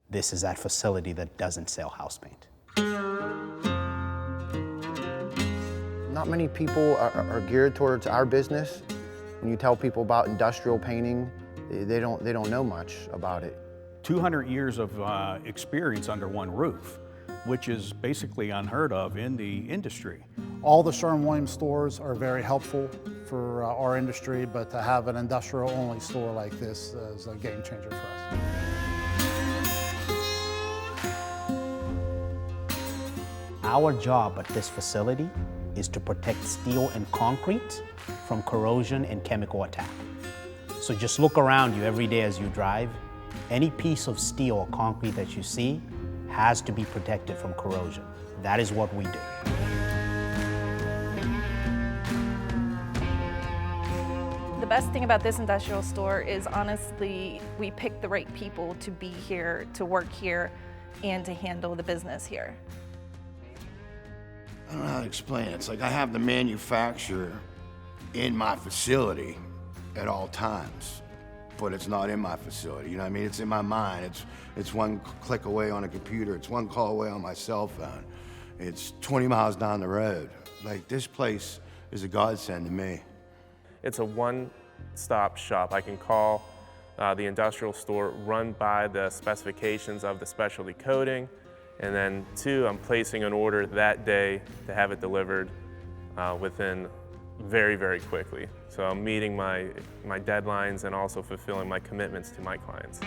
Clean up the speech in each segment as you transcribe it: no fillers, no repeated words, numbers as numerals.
this is that facility that doesn't sell house paint. Not many people are geared towards our business. When you tell people about industrial painting, they don't know much about it. 200 years of experience under one roof, which is basically unheard of in the industry. All the Sherwin-Williams stores are very helpful for our industry, but to have an industrial-only store like this is a game changer for us. Our job at this facility is to protect steel and concrete from corrosion and chemical attack. So just look around you every day as you drive. Any piece of steel or concrete that you see has to be protected from corrosion. That is what we do. The best thing about this industrial store is honestly, we pick the right people to be here, to work here, and to handle the business here. I don't know how to explain it. It's like I have the manufacturer in my facility at all times, but it's not in my facility. You know what I mean? It's in my mind. It's one click away on a computer. It's one call away on my cell phone. It's 20 miles down the road. Like, this place is a godsend to me. It's a one-stop shop. I can call the industrial store, run by the specifications of the specialty coating, and then 2, I'm placing an order that day to have it delivered within very, very quickly. So I'm meeting my deadlines and also fulfilling my commitments to my clients.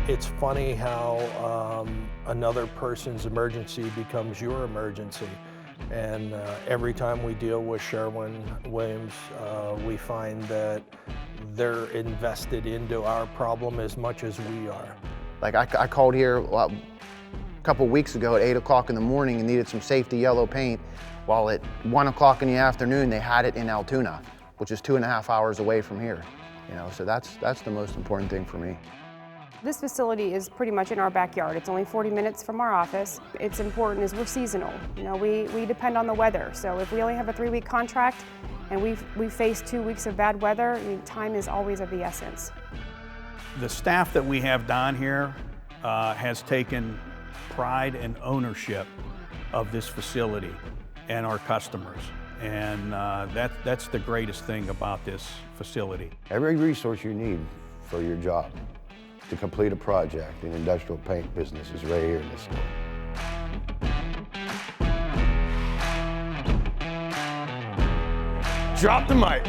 It's funny how another person's emergency becomes your emergency. And every time we deal with Sherwin-Williams, we find that they're invested into our problem as much as we are. Like I called here a couple weeks ago at 8 o'clock in the morning and needed some safety yellow paint, while at 1 o'clock in the afternoon they had it in Altoona, which is 2.5 hours away from here. You know, so that's the most important thing for me. This facility is pretty much in our backyard. It's only 40 minutes from our office. It's important as we're seasonal. You know, we depend on the weather. So if we only have a 3-week contract and we face 2 weeks of bad weather, I mean, time is always of the essence. The staff that we have down here has taken pride and ownership of this facility and our customers. And that's the greatest thing about this facility. Every resource you need for your job to complete a project in industrial paint business is right here in this store. Drop the mic.